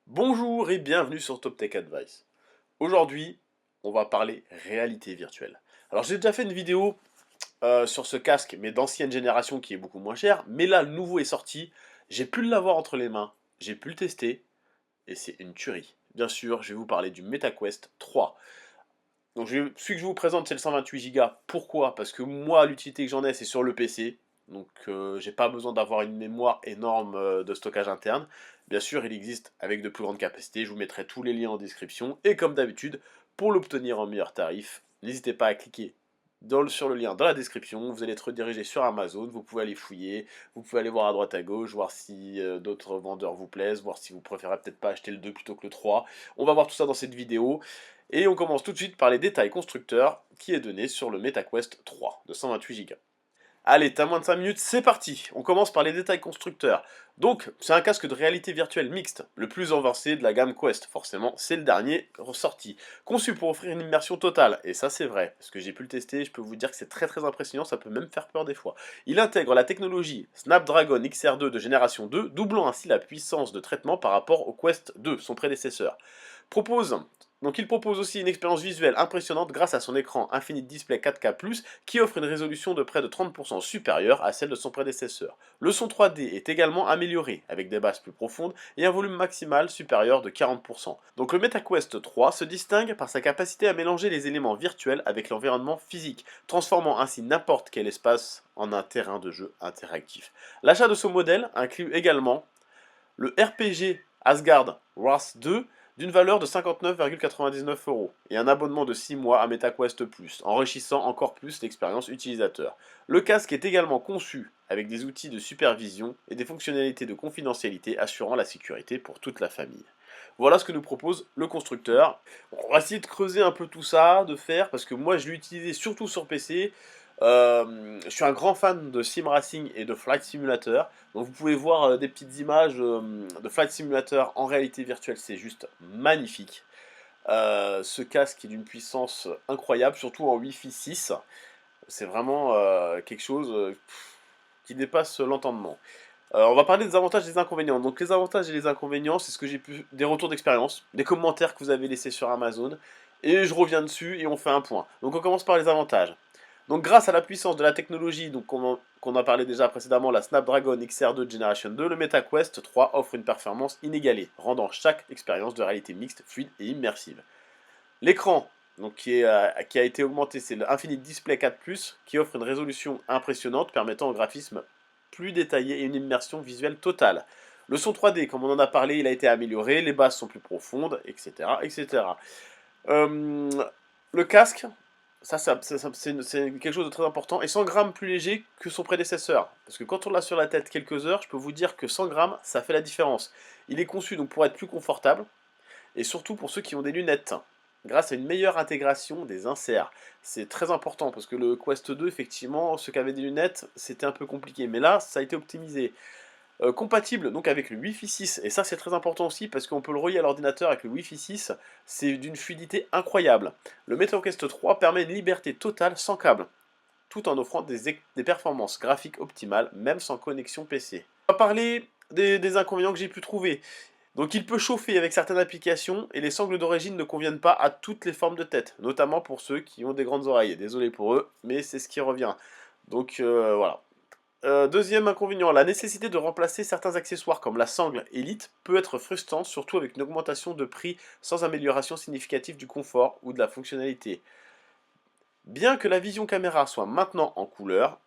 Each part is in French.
Bonjour et bienvenue sur Top Tech Advice. Aujourd'hui, on va parler réalité virtuelle. Alors j'ai déjà fait une vidéo sur ce casque, mais d'ancienne génération qui est beaucoup moins cher. Mais là, le nouveau est sorti. J'ai pu l'avoir entre les mains, j'ai pu le tester et c'est une tuerie. Bien sûr, je vais vous parler du MetaQuest 3. Donc celui que je vous présente, c'est le 128 Go. Pourquoi? Parce que moi, l'utilité que j'en ai, c'est sur le PC. Donc j'ai pas besoin d'avoir une mémoire énorme de stockage interne. Bien sûr, il existe avec de plus grandes capacités. Je vous mettrai tous les liens en description. Et comme d'habitude, pour l'obtenir en meilleur tarif, n'hésitez pas à cliquer sur le lien dans la description. Vous allez être redirigé sur Amazon. Vous pouvez aller fouiller. Vous pouvez aller voir à droite à gauche, voir si d'autres vendeurs vous plaisent, voir si vous préférez peut-être pas acheter le 2 plutôt que le 3. On va voir tout ça dans cette vidéo. Et on commence tout de suite par les détails constructeurs qui est donné sur le MetaQuest 3 de 128 Go. Allez, t'as moins de 5 minutes, c'est parti. On commence par les détails constructeurs. Donc, c'est un casque de réalité virtuelle mixte, le plus avancé de la gamme Quest, forcément, c'est le dernier ressorti. Conçu pour offrir une immersion totale, et ça c'est vrai, parce que j'ai pu le tester, je peux vous dire que c'est très impressionnant, ça peut même faire peur des fois. Il intègre la technologie Snapdragon XR2 de génération 2, doublant ainsi la puissance de traitement par rapport au Quest 2, son prédécesseur. Il propose aussi une expérience visuelle impressionnante grâce à son écran Infinite Display 4K+, qui offre une résolution de près de 30% supérieure à celle de son prédécesseur. Le son 3D est également amélioré, avec des basses plus profondes et un volume maximal supérieur de 40%. Donc le MetaQuest 3 se distingue par sa capacité à mélanger les éléments virtuels avec l'environnement physique, transformant ainsi n'importe quel espace en un terrain de jeu interactif. L'achat de ce modèle inclut également le RPG Asgard Wrath 2 d'une valeur de 59,99 € et un abonnement de 6 mois à MetaQuest Plus, enrichissant encore plus l'expérience utilisateur. Le casque est également conçu avec des outils de supervision et des fonctionnalités de confidentialité assurant la sécurité pour toute la famille. Voilà ce que nous propose le constructeur. On va essayer de creuser un peu tout ça, de faire, parce que moi je l'ai utilisé surtout sur PC. Je suis un grand fan de Sim Racing et de Flight Simulator. Donc vous pouvez voir des petites images de Flight Simulator en réalité virtuelle, c'est juste magnifique. Ce casque est d'une puissance incroyable, surtout en Wi-Fi 6. C'est vraiment quelque chose qui dépasse l'entendement. On va parler des avantages et des inconvénients. Donc les avantages et les inconvénients, c'est ce que j'ai pu, des retours d'expérience, des commentaires que vous avez laissés sur Amazon, et je reviens dessus et on fait un point. Donc on commence par les avantages. Donc grâce à la puissance de la technologie qu'on a parlé déjà précédemment, la Snapdragon XR2 de Generation 2, le MetaQuest 3 offre une performance inégalée, rendant chaque expérience de réalité mixte fluide et immersive. L'écran qui a été augmenté, c'est le Infinite Display 4+, qui offre une résolution impressionnante permettant un graphisme plus détaillé et une immersion visuelle totale. Le son 3D, comme on en a parlé, il a été amélioré, les basses sont plus profondes, etc. etc. Euh, le casque, c'est quelque chose de très important, et 100 grammes plus léger que son prédécesseur. Parce que quand on l'a sur la tête quelques heures, je peux vous dire que 100 grammes, ça fait la différence. Il est conçu donc pour être plus confortable, et surtout pour ceux qui ont des lunettes, grâce à une meilleure intégration des inserts. C'est très important parce que le Quest 2, effectivement, ceux qui avaient des lunettes, c'était un peu compliqué, mais là, ça a été optimisé. Compatible donc avec le Wi-Fi 6, et ça c'est très important aussi parce qu'on peut le relier à l'ordinateur avec le Wi-Fi 6, c'est d'une fluidité incroyable. Le MetaQuest 3 permet une liberté totale sans câble, tout en offrant des performances graphiques optimales, même sans connexion PC. On va parler des inconvénients que j'ai pu trouver. Donc il peut chauffer avec certaines applications et les sangles d'origine ne conviennent pas à toutes les formes de tête, notamment pour ceux qui ont des grandes oreilles. Désolé pour eux, mais c'est ce qui revient. Donc voilà. Deuxième inconvénient, la nécessité de remplacer certains accessoires comme la sangle Elite peut être frustrante, surtout avec une augmentation de prix sans amélioration significative du confort ou de la fonctionnalité. Bien que la vision caméra soit maintenant en couleur,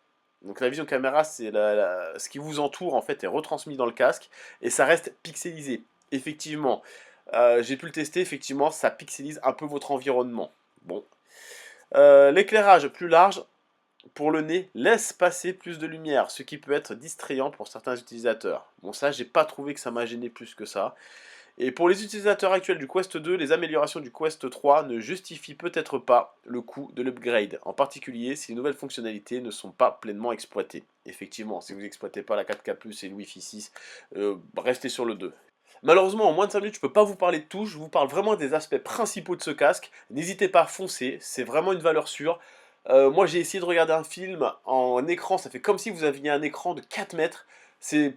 donc la vision caméra c'est ce qui vous entoure en fait est retransmis dans le casque et ça reste pixelisé. Effectivement, j'ai pu le tester, effectivement ça pixelise un peu votre environnement. Bon. L'éclairage plus large pour le nez laisse passer plus de lumière, ce qui peut être distrayant pour certains utilisateurs. Bon ça j'ai pas trouvé que ça m'a gêné plus que ça. Et pour les utilisateurs actuels du Quest 2, les améliorations du Quest 3 ne justifient peut-être pas le coût de l'upgrade, en particulier si les nouvelles fonctionnalités ne sont pas pleinement exploitées. Effectivement, si vous n'exploitez pas la 4K+, et le Wi-Fi 6, restez sur le 2. Malheureusement, en moins de 5 minutes, je ne peux pas vous parler de tout, je vous parle vraiment des aspects principaux de ce casque. N'hésitez pas à foncer, c'est vraiment une valeur sûre. Moi, j'ai essayé de regarder un film en écran, ça fait comme si vous aviez un écran de 4 mètres. C'est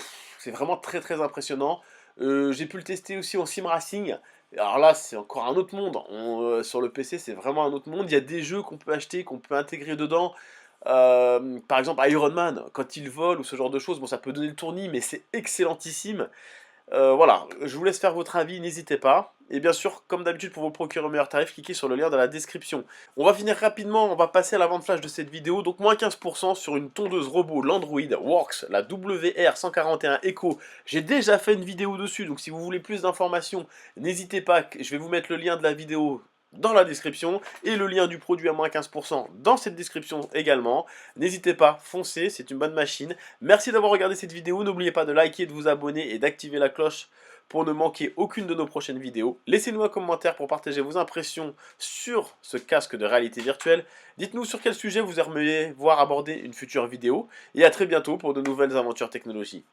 vraiment très impressionnant. J'ai pu le tester aussi en sim racing. Alors là, c'est encore un autre monde. Sur le PC, c'est vraiment un autre monde. Il y a des jeux qu'on peut acheter, qu'on peut intégrer dedans. Par exemple, Iron Man, quand il vole ou ce genre de choses, bon, ça peut donner le tournis, mais c'est excellentissime. Voilà, je vous laisse faire votre avis, n'hésitez pas. Et bien sûr, comme d'habitude, pour vous procurer un meilleur tarif, cliquez sur le lien dans la description. On va finir rapidement, on va passer à la vente flash de cette vidéo. Donc moins 15% sur une tondeuse robot Landroid Works, la WR141 Eco. J'ai déjà fait une vidéo dessus, donc si vous voulez plus d'informations, n'hésitez pas, je vais vous mettre le lien de la vidéo dans la description et le lien du produit à moins 15% dans cette description également. N'hésitez pas, foncez, c'est une bonne machine. Merci d'avoir regardé cette vidéo, n'oubliez pas de liker, de vous abonner et d'activer la cloche pour ne manquer aucune de nos prochaines vidéos. Laissez-nous un commentaire pour partager vos impressions sur ce casque de réalité virtuelle. Dites-nous sur quel sujet vous aimeriez voir aborder une future vidéo. Et à très bientôt pour de nouvelles aventures technologiques.